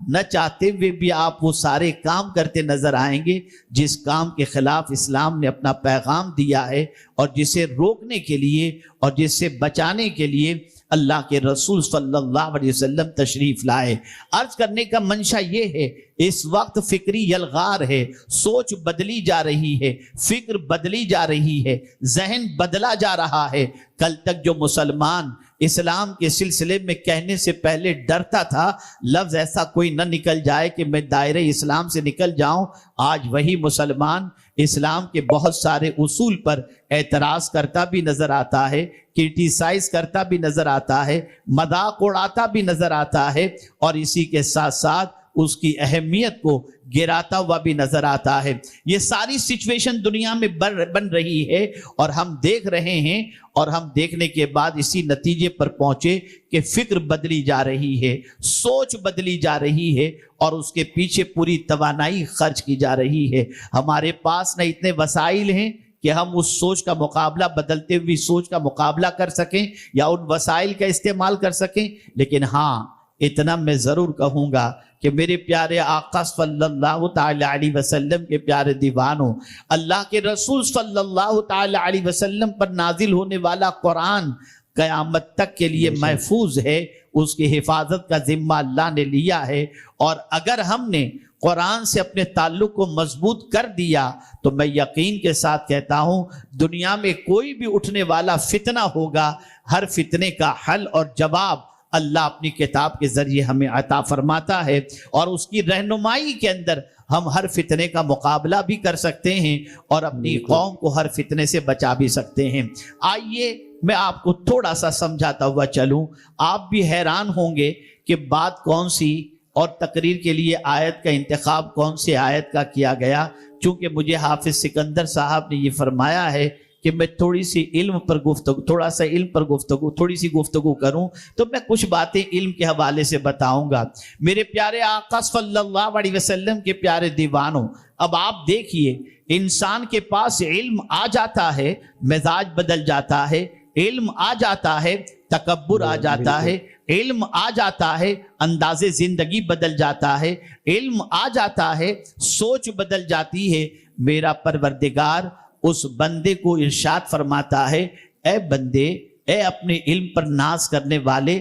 نہ چاہتے ہوئے بھی آپ وہ سارے کام کرتے نظر آئیں گے جس کام کے خلاف اسلام نے اپنا پیغام دیا ہے، اور جسے روکنے کے لیے اور جس سے بچانے کے لیے اللہ کے رسول صلی اللہ علیہ وسلم تشریف لائے۔ عرض کرنے کا منشا یہ ہے، اس وقت فکری یلغار ہے، سوچ بدلی جا رہی ہے، فکر بدلی جا رہی ہے، ذہن بدلا جا رہا ہے۔ کل تک جو مسلمان اسلام کے سلسلے میں کہنے سے پہلے ڈرتا تھا لفظ ایسا کوئی نہ نکل جائے کہ میں دائرہ اسلام سے نکل جاؤں، آج وہی مسلمان اسلام کے بہت سارے اصول پر اعتراض کرتا بھی نظر آتا ہے، کرٹیسائز کرتا بھی نظر آتا ہے، مذاق اڑاتا بھی نظر آتا ہے، اور اسی کے ساتھ ساتھ اس کی اہمیت کو گراتا ہوا بھی نظر آتا ہے۔ یہ ساری سچویشن دنیا میں بن رہی ہے، اور ہم دیکھ رہے ہیں، اور ہم دیکھنے کے بعد اسی نتیجے پر پہنچے کہ فکر بدلی جا رہی ہے، سوچ بدلی جا رہی ہے، اور اس کے پیچھے پوری توانائی خرچ کی جا رہی ہے۔ ہمارے پاس نہ اتنے وسائل ہیں کہ ہم اس سوچ کا مقابلہ، بدلتے ہوئی سوچ کا مقابلہ کر سکیں یا ان وسائل کا استعمال کر سکیں، لیکن ہاں اتنا میں ضرور کہوں گا کہ میرے پیارے آقا صلی اللہ تعالی علیہ وسلم کے پیارے دیوانوں، اللہ کے رسول صلی اللہ تعالی علیہ وسلم پر نازل ہونے والا قرآن قیامت تک کے لیے محفوظ ہے، اس کی حفاظت کا ذمہ اللہ نے لیا ہے، اور اگر ہم نے قرآن سے اپنے تعلق کو مضبوط کر دیا تو میں یقین کے ساتھ کہتا ہوں دنیا میں کوئی بھی اٹھنے والا فتنہ ہوگا، ہر فتنے کا حل اور جواب اللہ اپنی کتاب کے ذریعے ہمیں عطا فرماتا ہے، اور اس کی رہنمائی کے اندر ہم ہر فتنے کا مقابلہ بھی کر سکتے ہیں اور اپنی قوم کو ہر فتنے سے بچا بھی سکتے ہیں۔ آئیے میں آپ کو تھوڑا سا سمجھاتا ہوا چلوں، آپ بھی حیران ہوں گے کہ بات کون سی اور تقریر کے لیے آیت کا انتخاب کون سی آیت کا کیا گیا، چونکہ مجھے حافظ سکندر صاحب نے یہ فرمایا ہے کہ میں تھوڑی سی علم پر گفتگو، تھوڑی سی گفتگو کروں، تو میں کچھ باتیں علم کے حوالے سے بتاؤں گا۔ میرے پیارے آقا صلی اللہ علیہ وسلم کے پیارے دیوانوں، اب آپ دیکھیے انسان کے پاس علم آ جاتا ہے، مزاج بدل جاتا ہے، علم آ جاتا ہے، تکبر آ جاتا ہے، علم آ جاتا ہے، انداز زندگی بدل جاتا ہے، علم آ جاتا ہے، سوچ بدل جاتی ہے۔ میرا پروردگار اس بندے کو ارشاد فرماتا ہے، اے بندے، اے اپنے علم پر ناز کرنے والے،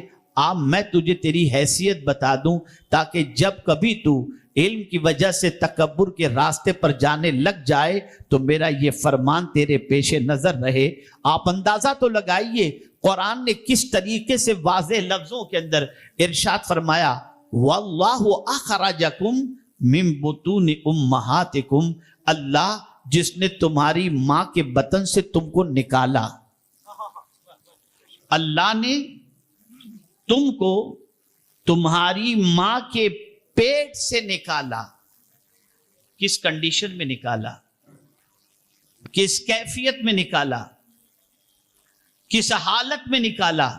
میں تجھے تیری حیثیت بتا دوں تاکہ جب کبھی تو علم کی وجہ سے تکبر کے راستے پر جانے لگ جائے تو میرا یہ فرمان تیرے پیش نظر رہے۔ آپ اندازہ تو لگائیے قرآن نے کس طریقے سے واضح لفظوں کے اندر ارشاد فرمایا، وَاللَّهُ أَخْرَجَكُم مِّن بُطُونِ أُمَّهَاتِكُم، اللہ جس نے تمہاری ماں کے بطن سے تم کو نکالا، اللہ نے تم کو تمہاری ماں کے پیٹ سے نکالا۔ کس کنڈیشن میں نکالا، کس کیفیت میں نکالا، کس حالت میں نکالا؟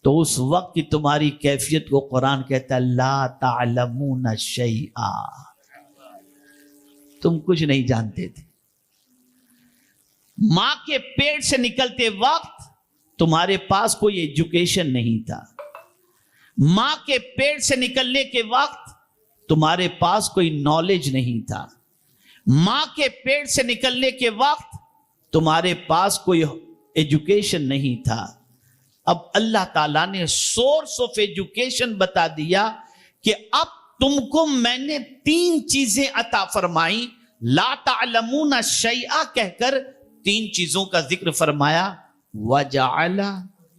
تو اس وقت کی تمہاری کیفیت کو قرآن کہتا ہے لا تعلمون شیئا، تم کچھ نہیں جانتے تھے۔ ماں کے پیٹ سے نکلتے وقت تمہارے پاس کوئی ایجوکیشن نہیں تھا، ماں کے پیٹ سے نکلنے کے وقت تمہارے پاس کوئی نالج نہیں تھا، ماں کے پیٹ سے نکلنے کے وقت تمہارے پاس کوئی ایجوکیشن نہیں تھا۔ اب اللہ تعالیٰ نے سورس آف ایجوکیشن بتا دیا کہ اب تم کو میں نے 3 چیزیں عطا فرمائی، لا تعلمون شیئا کہہ کر 3 چیزوں کا ذکر فرمایا، وَجَعَلَ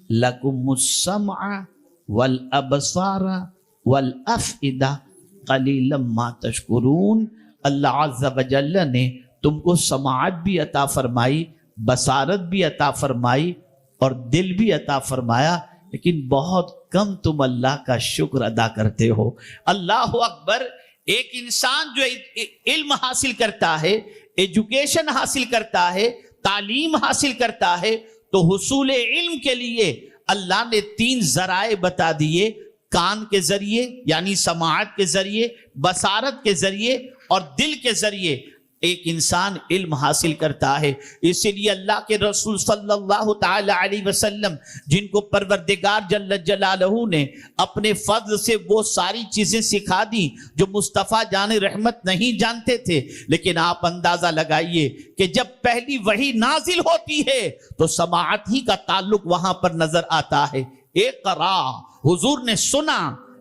لَكُمُ السَّمْعَ وَالْأَبْصَارَ وَالْأَفْئِدَةَ قَلِيلًا مَا تَشْكُرُونَ۔ اللہ عز و جل نے تم کو سماعت بھی عطا فرمائی، بصارت بھی عطا فرمائی اور دل بھی عطا فرمایا، لیکن بہت کم تم اللہ کا شکر ادا کرتے ہو۔ اللہ اکبر! ایک انسان جو علم حاصل کرتا ہے، ایجوکیشن حاصل کرتا ہے، تعلیم حاصل کرتا ہے، تو حصول علم کے لیے اللہ نے 3 ذرائع بتا دیے، کان کے ذریعے یعنی سماعت کے ذریعے، بصارت کے ذریعے اور دل کے ذریعے۔ ایک انسان علم حاصل کرتا ہے. اسی لیے اللہ کے رسول صلی اللہ تعالی علیہ وسلم جن کو پروردگار جل جلالہ نے اپنے فضل سے وہ ساری چیزیں سکھا دی جو مصطفیٰ جان رحمت نہیں جانتے تھے، لیکن آپ اندازہ لگائیے کہ جب پہلی وحی نازل ہوتی ہے تو سماعت ہی کا تعلق وہاں پر نظر آتا ہے. اقرا حضور نے سنا،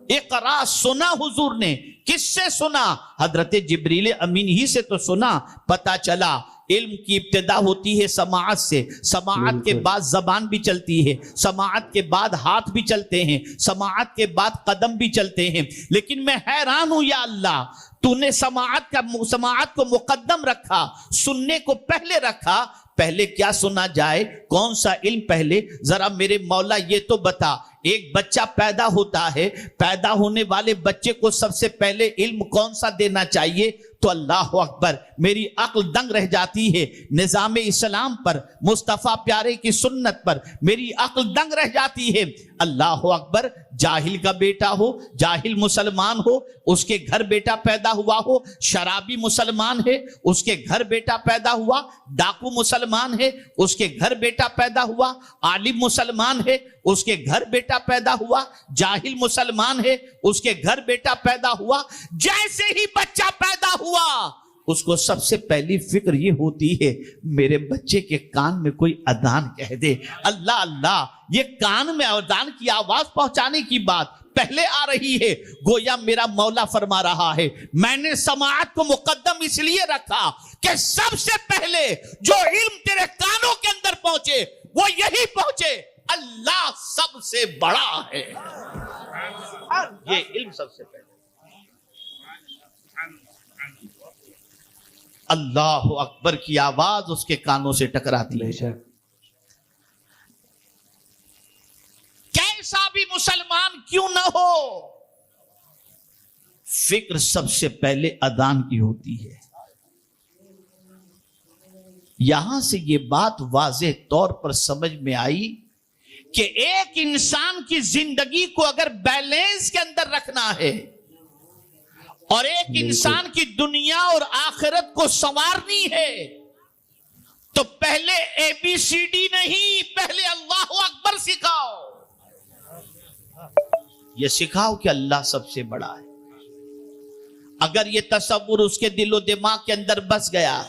اقرا سنا حضور نے. کس سے سنا؟ حضرت جبریل امین ہی سے تو سنا. پتا چلا علم کی ابتدا ہوتی ہے سماعت سے، سماعت کے بعد زبان بھی چلتی ہے، سماعت کے بعد ہاتھ بھی چلتے ہیں، سماعت کے بعد قدم بھی چلتے ہیں. لیکن میں حیران ہوں یا اللہ، تو نے سماعت کو مقدم رکھا، سننے کو پہلے رکھا. پہلے کیا سنا جائے؟ کون سا علم پہلے؟ ذرا میرے مولا یہ تو بتا. ایک بچہ پیدا ہوتا ہے، پیدا ہونے والے بچے کو سب سے پہلے علم کون سا دینا چاہیے؟ تو اللہ اکبر، میری عقل دنگ رہ جاتی ہے نظام اسلام پر، مصطفیٰ پیارے کی سنت پر میری عقل دنگ رہ جاتی ہے. اللہ اکبر، جاہل کا بیٹا ہو، جاہل مسلمان ہو، اس کے گھر بیٹا پیدا ہوا ہو، شرابی مسلمان ہے، اس کے گھر بیٹا پیدا ہوا، ڈاکو مسلمان ہے، اس کے گھر بیٹا پیدا ہوا، عالم مسلمان ہے، اس کے گھر بیٹا پیدا ہوا، جاہل مسلمان ہے، اس کے گھر بیٹا پیدا ہوا. جیسے ہی بچہ پیدا ہوا اس کو سب سے پہلی فکر یہ ہوتی ہے میرے بچے کے کان میں کوئی اذان کہہ دے. اللہ اللہ، یہ کان میں اذان کی آواز پہنچانے کی بات پہلے آ رہی ہے. گویا میرا مولا فرما رہا ہے میں نے سماعت کو مقدم اس لیے رکھا کہ سب سے پہلے جو علم تیرے کانوں کے اندر پہنچے وہ یہی پہنچے، اللہ سب سے بڑا ہے. یہ علم سب سے پہلے. اللہ اکبر کی آواز اس کے کانوں سے ٹکراتی ہے. کیسا بھی مسلمان کیوں نہ ہو، فکر سب سے پہلے اذان کی ہوتی ہے. یہاں سے یہ بات واضح طور پر سمجھ میں آئی کہ ایک انسان کی زندگی کو اگر بیلنس کے اندر رکھنا ہے اور ایک انسان کی دنیا اور آخرت کو سنوارنی ہے تو پہلے اے بی سی ڈی نہیں، پہلے اللہ اکبر سکھاؤ. یہ سکھاؤ کہ اللہ سب سے بڑا ہے. اگر یہ تصور اس کے دل و دماغ کے اندر بس گیا،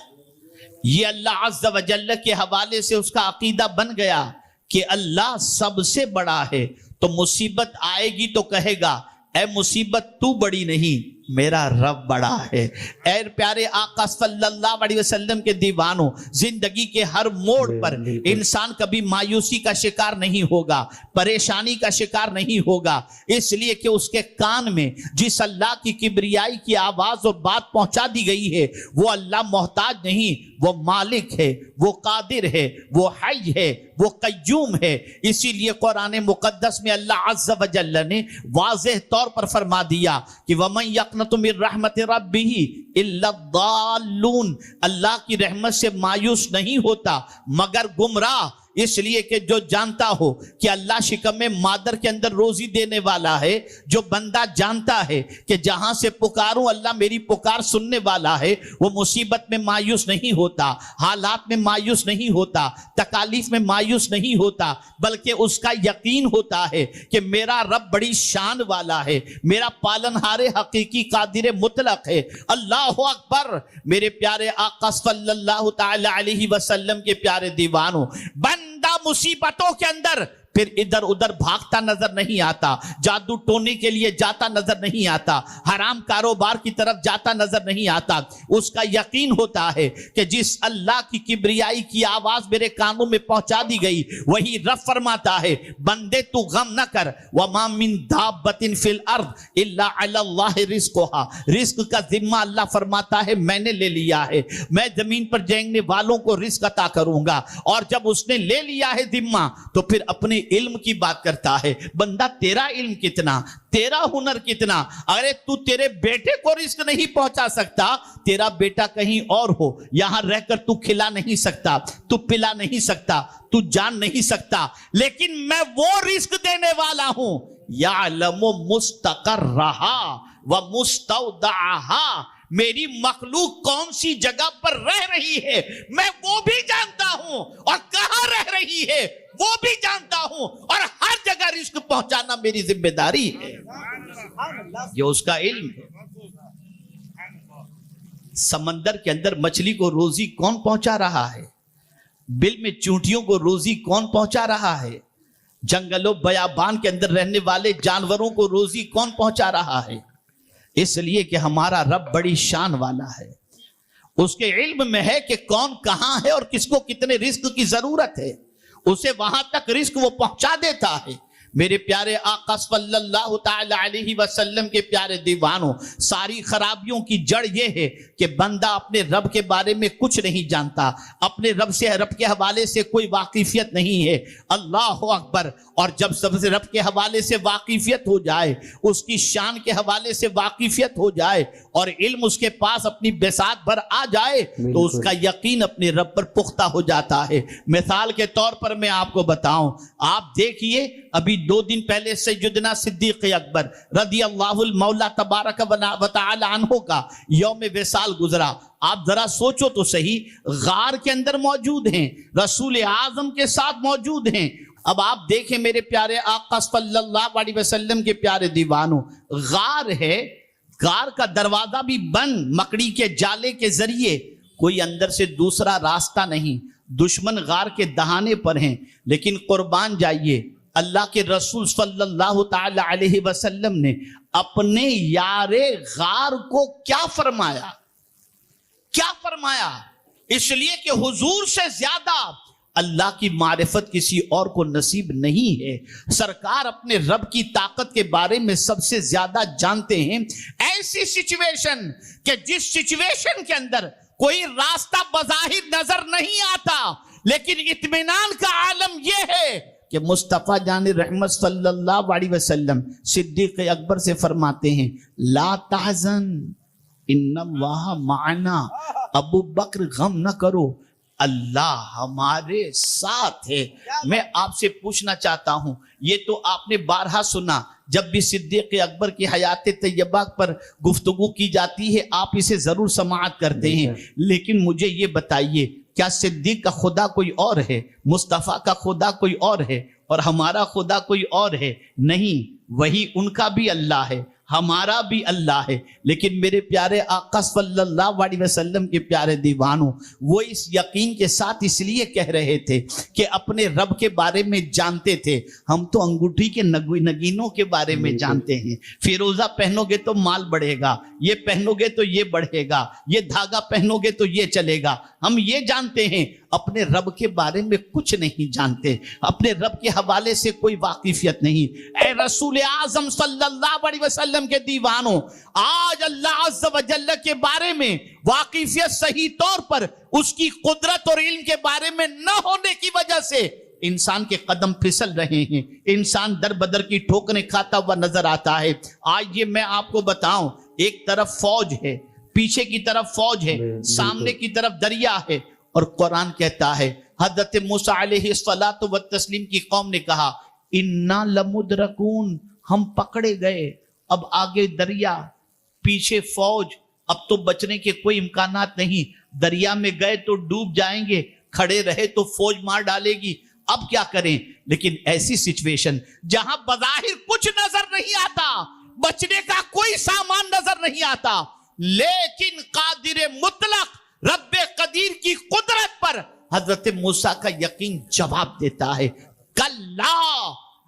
یہ اللہ عز و جل کے حوالے سے اس کا عقیدہ بن گیا کہ اللہ سب سے بڑا ہے، تو مصیبت آئے گی تو کہے گا اے مصیبت تو بڑی نہیں، میرا رب بڑا ہے. اے پیارے آقا صلی اللہ علیہ وسلم کے دیوانوں، زندگی کے ہر موڑ پر انسان کبھی مایوسی کا شکار نہیں ہوگا، پریشانی کا شکار نہیں ہوگا، اس لیے کہ اس کے کان میں جس اللہ کی کبریائی کی آواز اور بات پہنچا دی گئی ہے وہ اللہ محتاج نہیں، وہ مالک ہے، وہ قادر ہے، وہ حی ہے، وہ قیوم ہے. اسی لیے قرآن مقدس میں اللہ عز و جل نے واضح طور پر فرما دیا کہ وَمَن يَقْنَطُ مِن رَحْمَتِ رَبِّهِ إِلَّا الضَّالُّونَ، اللہ کی رحمت سے مایوس نہیں ہوتا مگر گمراہ. اس لیے کہ جو جانتا ہو کہ اللہ شکم مادر کے اندر روزی دینے والا ہے، جو بندہ جانتا ہے کہ جہاں سے پکاروں اللہ میری پکار سننے والا ہے، وہ مصیبت میں مایوس نہیں ہوتا، حالات میں مایوس نہیں ہوتا، تکالیف میں مایوس نہیں ہوتا، بلکہ اس کا یقین ہوتا ہے کہ میرا رب بڑی شان والا ہے، میرا پالنہار حقیقی قادر مطلق ہے. اللہ اکبر. میرے پیارے آقا صلی اللہ تعالی علیہ وسلم کے پیارے دیوانوں، بندہ مصیبتوں کے اندر پھر ادھر ادھر بھاگتا نظر نہیں آتا، جادو ٹونے کے لیے جاتا نظر نہیں آتا، حرام کاروبار کی طرف جاتا نظر نہیں آتا. اس کا یقین ہوتا ہے کہ جس اللہ کی کبریائی کی آواز میرے کانوں میں پہنچا دی گئی وہی رب فرماتا ہے بندے تو غم نہ کر، وَمَا مِن دَابَّةٍ فِي الْأَرْضِ إِلَّا عَلَى اللَّهِ رِزْقُهَا. رزق کا ذمہ اللہ فرماتا ہے میں نے لے لیا ہے، میں زمین پر جینگنے والوں کو رزق عطا کروں گا. اور جب اس نے لے لیا ہے ذمہ تو پھر اپنے علم کی بات کرتا ہے. بندہ تیرا علم کتنا، تیرا ہنر کتنا، اگر تو تیرے بیٹے کو رزق نہیں پہنچا سکتا، تیرا بیٹا کہیں اور ہو، یہاں رہ کر تو کھلا نہیں سکتا، تو پلا نہیں سکتا، تو جان نہیں سکتا، لیکن میں وہ رزق دینے والا ہوں. یعلم مستقرہا ومستودعہا. میری مخلوق کون سی جگہ پر رہ رہی ہے میں وہ بھی جانتا ہوں، اور کہاں رہ رہی ہے وہ بھی جانتا ہوں، اور ہر جگہ رزق پہنچانا میری ذمہ داری ہے۔ یہ اس کا علم ہے۔ سمندر کے اندر مچھلی کو روزی کون پہنچا رہا ہے؟ بل میں چونٹیوں کو روزی کون پہنچا رہا ہے؟ جنگل و بیابان کے اندر رہنے والے جانوروں کو روزی کون پہنچا رہا ہے؟ اس لیے کہ ہمارا رب بڑی شان والا ہے، اس کے علم میں ہے کہ کون کہاں ہے اور کس کو کتنے رزق کی ضرورت ہے، اسے وہاں تک رزق وہ پہنچا دیتا ہے۔ میرے پیارے آقا صلی اللہ تعالی علیہ وسلم کے پیارے دیوانوں، ساری خرابیوں کی جڑ یہ ہے کہ بندہ اپنے رب کے بارے میں کچھ نہیں جانتا، اپنے رب کے حوالے سے کوئی واقفیت نہیں ہے۔ اللہ اکبر! اور جب سب سے رب کے حوالے سے واقفیت ہو جائے، اس کی شان کے حوالے سے واقفیت ہو جائے، اور علم اس کے پاس اپنی بساط بھر آ جائے، تو اس کا یقین اپنے رب پر پختہ ہو جاتا ہے۔ مثال کے طور پر میں آپ کو بتاؤں، آپ دیکھیے ابھی 2 دن پہلے سیدنا صدیق اکبر رضی اللہ المولا تبارک و تعالی عنہ کا یوم وصال گزرا۔ آپ ذرا سوچو تو صحیح، غار کے اندر موجود ہیں، رسول اعظم کے ساتھ موجود ہیں۔ اب آپ دیکھیں میرے پیارے آقا صلی اللہ علیہ وسلم کے پیارے دیوانوں، غار ہے، غار کا دروازہ بھی بند، مکڑی کے جالے کے ذریعے، کوئی اندر سے دوسرا راستہ نہیں، دشمن غار کے دہانے پر ہیں۔ لیکن قربان جائیے، اللہ کے رسول صلی اللہ تعالی علیہ وسلم نے اپنے یار غار کو کیا فرمایا؟ کیا فرمایا؟ اس لیے کہ حضور سے زیادہ اللہ کی معرفت کسی اور کو نصیب نہیں ہے۔ سرکار اپنے رب کی طاقت کے بارے میں سب سے زیادہ جانتے ہیں۔ ایسی سچویشن کہ جس سچویشن کے اندر کوئی راستہ بظاہر نظر نہیں آتا، لیکن اطمینان کا عالم یہ ہے کہ مصطفیٰ جان رحمت صلی اللہ علیہ وسلم صدیق اکبر سے فرماتے ہیں، لا تحزن ان اللہ معنا، ابو بکر غم نہ کرو، اللہ ہمارے ساتھ ہے۔ میں آپ سے پوچھنا چاہتا ہوں، یہ تو آپ نے بارہا سنا، جب بھی صدیق اکبر کی حیات طیبہ پر گفتگو کی جاتی ہے آپ اسے ضرور سماعت کرتے ہیں، لیکن مجھے یہ بتائیے، کیا صدیق کا خدا کوئی اور ہے؟ مصطفیٰ کا خدا کوئی اور ہے؟ اور ہمارا خدا کوئی اور ہے؟ نہیں، وہی ان کا بھی اللہ ہے، ہمارا بھی اللہ ہے۔ لیکن میرے پیارے آقا صلی اللہ علیہ وسلم کے پیارے دیوانوں، وہ اس یقین کے ساتھ اس لیے کہہ رہے تھے کہ اپنے رب کے بارے میں جانتے تھے۔ ہم تو انگوٹھی کے نگینوں کے بارے میں جانتے ہیں، فیروزہ پہنو گے تو مال بڑھے گا، یہ پہنو گے تو یہ بڑھے گا، یہ دھاگا پہنو گے تو یہ چلے گا، ہم یہ جانتے ہیں۔ اپنے رب کے بارے میں کچھ نہیں جانتے، اپنے رب کے حوالے سے کوئی واقفیت نہیں۔ اے رسول اعظم صلی اللہ علیہ وسلم کے دیوانوں، آج اللہ عز و جل کے بارے میں واقفیت صحیح طور پر اس کی قدرت اور علم کے بارے میں نہ ہونے کی وجہ سے انسان کے قدم پھسل رہے ہیں، انسان در بدر کی ٹھوکریں کھاتا ہوا نظر آتا ہے۔ آج یہ میں آپ کو بتاؤں، ایک طرف فوج ہے، پیچھے کی طرف فوج ہے، سامنے کی طرف دریا ہے، اور قرآن کہتا ہے، حضرت موسیٰ علیہ الصلاۃ والتسلیم کی قوم نے کہا، انا لمدرکون، ہم پکڑے گئے، اب آگے دریا، پیچھے فوج، اب تو بچنے کے کوئی امکانات نہیں، دریا میں گئے تو ڈوب جائیں گے، کھڑے رہے تو فوج مار ڈالے گی، اب کیا کریں؟ لیکن ایسی سچویشن جہاں بظاہر کچھ نظر نہیں آتا، بچنے کا کوئی سامان نظر نہیں آتا، لیکن قادر مطلق رب قدیر کی قدرت پر حضرت موسیٰ کا یقین جواب دیتا ہے، کلا،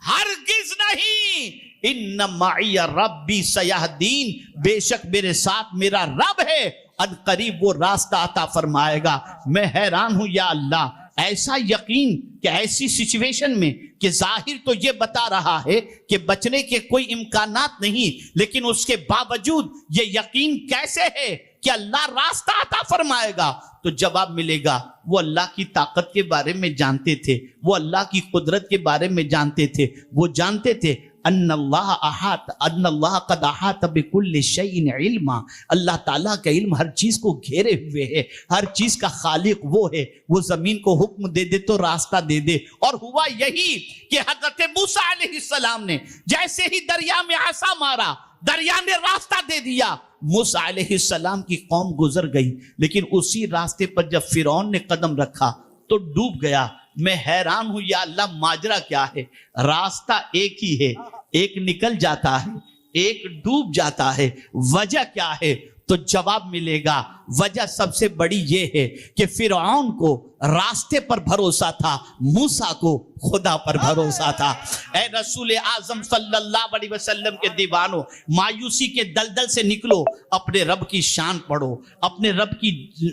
ہرگز نہیں، ان معی ربی سیہدین، بے شک میرے ساتھ میرا رب ہے، ان قریب وہ راستہ عطا فرمائے گا۔ میں حیران ہوں یا اللہ، ایسا یقین کہ ایسی سچویشن میں کہ ظاہر تو یہ بتا رہا ہے کہ بچنے کے کوئی امکانات نہیں، لیکن اس کے باوجود یہ یقین کیسے ہے کہ اللہ راستہ عطا فرمائے گا؟ تو جواب ملے گا، وہ اللہ کی طاقت کے بارے میں جانتے تھے، وہ اللہ کی قدرت کے بارے میں جانتے تھے، وہ جانتے تھے ان اللہ قد احاط بكل شيء علما، اللہ تعالیٰ کا علم ہر چیز کو گھیرے ہوئے ہے، ہر چیز کا خالق وہ ہے، وہ زمین کو حکم دے دے تو راستہ دے دے۔ اور ہوا یہی کہ حضرت موسیٰ علیہ السلام نے جیسے ہی دریا میں عصا مارا، دریا نے راستہ دے دیا، موسیٰ علیہ السلام کی قوم گزر گئی، لیکن اسی راستے پر جب فرعون نے قدم رکھا تو ڈوب گیا۔ میں حیران ہوں یا اللہ ماجرا کیا ہے؟ راستہ ایک ہی ہے، ایک نکل جاتا ہے، ایک ڈوب جاتا ہے، وجہ کیا ہے؟ تو جواب ملے گا۔ وجہ سب سے بڑی یہ ہے کہ فرعون کو راستے پر بھروسہ تھا، موسیٰ کو خدا پر بھروسہ تھا۔ اے رسول اعظم صلی اللہ علیہ وسلم کے دیوانوں، مایوسی کے دلدل سے نکلو، اپنے رب کی شان پڑھو، اپنے رب کی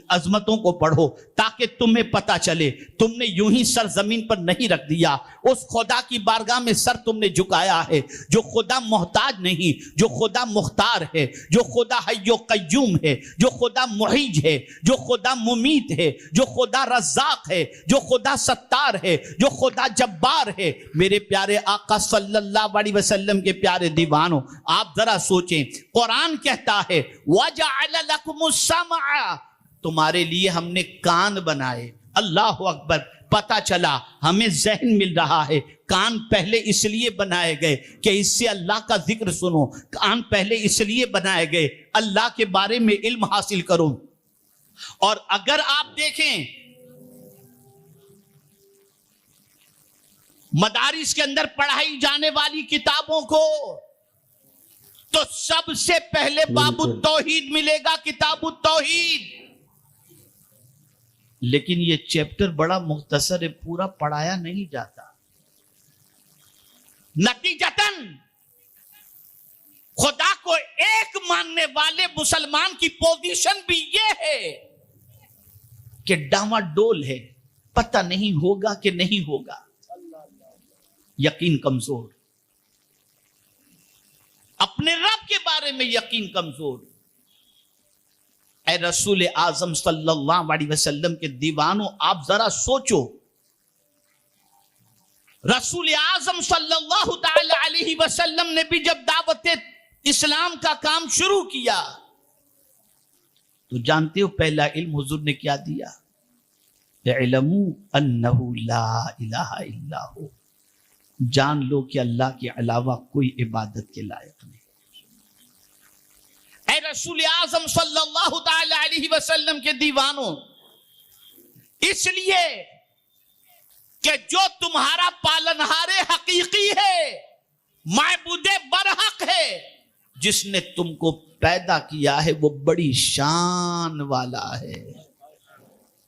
عظمتوں کو پڑھو، تاکہ تمہیں پتہ چلے تم نے یوں ہی سر زمین پر نہیں رکھ دیا، اس خدا کی بارگاہ میں سر تم نے جھکایا ہے جو خدا محتاج نہیں، جو خدا مختار ہے، جو خدا حی و قیوم ہے، جو خدا محیج ہے، جو خدا ممیت ہے، جو خدا رزاق ہے، جو خدا ستار ہے، جو خدا جبار ہے۔ میرے پیارے آقا صلی اللہ علیہ وسلم کے پیارے دیوانوں، آپ ذرا سوچیں، قرآن کہتا ہے وَجَعَلَ لَكُمُ السَّمْعَ، تمہارے لیے ہم نے کان بنائے۔ اللہ اکبر، پتہ چلا ہمیں ذہن مل رہا ہے۔ کان پہلے اس لیے بنائے گئے کہ اس سے اللہ کا ذکر سنو، کان پہلے اس لیے بنائے گئے اللہ کے بارے میں علم حاصل کرو۔ اور اگر آپ دیکھیں مدارس کے اندر پڑھائی جانے والی کتابوں کو تو سب سے پہلے باب التوحید ملے گا، کتاب التوحید۔ لیکن یہ چیپٹر بڑا مختصر ہے، پورا پڑھایا نہیں جاتا۔ نتیجتاً خدا کو ایک ماننے والے مسلمان کی پوزیشن بھی یہ ہے کہ ڈاما ڈول ہے، پتہ نہیں ہوگا کہ نہیں ہوگا، یقین کمزور، اپنے رب کے بارے میں یقین کمزور۔ اے رسول اعظم صلی اللہ علیہ وسلم کے دیوانوں، آپ ذرا سوچو، رسول اعظم صلی اللہ تعالی علیہ وسلم نے بھی جب دعوت اسلام کا کام شروع کیا تو جانتے ہو پہلا علم حضور نے کیا دیا؟ اعلموا انہ لا الہ الا ہو، جان لو کہ اللہ کے علاوہ کوئی عبادت کے لائق نہیں۔ اے رسول اعظم صلی اللہ تعالی علیہ وسلم کے دیوانوں، اس لیے کہ جو تمہارا پالنہار حقیقی ہے، معبود برحق ہے، جس نے تم کو پیدا کیا ہے، وہ بڑی شان والا ہے،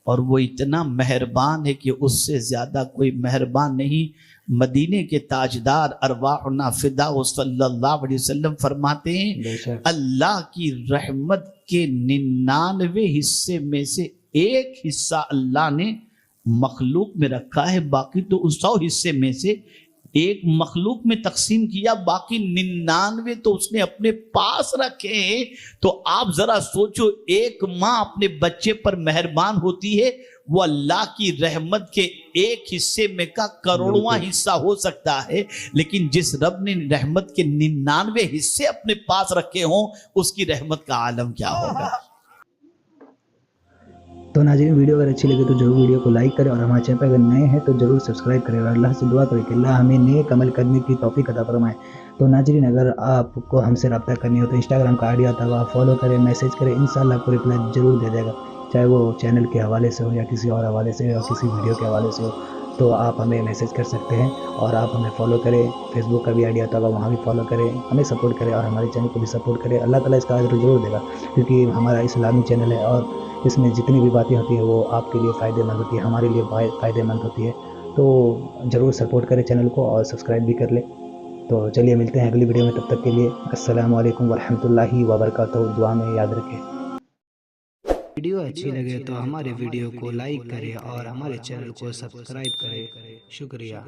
اور وہ اتنا مہربان ہے کہ اس سے زیادہ کوئی مہربان نہیں۔ مدینے کے تاجدار ارواحنا فدا صلی اللہ علیہ وسلم فرماتے ہیں اللہ کی رحمت کے 99 حصے میں سے ایک حصہ اللہ نے مخلوق میں رکھا ہے، باقی تو 100 حصے میں سے ایک مخلوق میں تقسیم کیا، باقی 99 تو اس نے اپنے پاس رکھے ہیں۔ تو آپ ذرا سوچو، ایک ماں اپنے بچے پر مہربان ہوتی ہے، وہ اللہ کی رحمت کے ایک حصے میں کا کروڑواں حصہ ہو سکتا ہے، لیکن جس رب نے رحمت کے 99 حصے اپنے پاس رکھے ہوں، اس کی رحمت کا عالم کیا ہوگا۔ تو ناظرین، ویڈیو اگر اچھی لگے تو ضرور ویڈیو کو لائک کریں، اور ہمارے چینل پر اگر نئے ہیں تو ضرور سبسکرائب کریں، اور اللہ سے دعا کریں کہ اللہ ہمیں نیک عمل کرنے کی توفیق عطا فرمائے۔ تو ناظرین، اگر آپ کو ہم سے رابطہ کرنی ہو تو انسٹاگرام کا آئی ڈی آتا ہے، آپ فالو کریں، میسیج کریں، انشاءاللہ آپ کو رپلائی ضرور دے دے گا، چاہے وہ چینل کے حوالے سے ہو یا کسی اور حوالے سے یا کسی ویڈیو کے حوالے سے ہو، تو آپ ہمیں میسیج کر سکتے ہیں، اور آپ ہمیں فالو کریں۔ فیس بک کا بھی آئی ڈی آتا ہوگا، وہاں بھی فالو کریں، ہمیں سپورٹ کریں، اور ہمارے چینل کو بھی سپورٹ کریں۔ اللہ تعالیٰ اس کا اجر ضرور دے گا، کیونکہ ہمارا اسلامی چینل ہے، اور اس میں جتنی بھی باتیں ہوتی ہیں وہ آپ کے لیے فائدہ مند ہوتی ہے، ہمارے لیے فائدہ مند ہوتی ہے۔ تو ضرور سپورٹ کریں چینل کو، اور سبسکرائب بھی کر لیں۔ تو چلیے ملتے ہیں اگلی ویڈیو میں، تب تک کے لیے السلام علیکم ورحمۃ اللہ وبرکاتہ، دعا میں یاد رکھیں۔ ویڈیو اچھی لگے تو ہمارے ویڈیو کو لائک کریں اور ہمارے چینل کو سبسکرائب کریں۔ شکریہ۔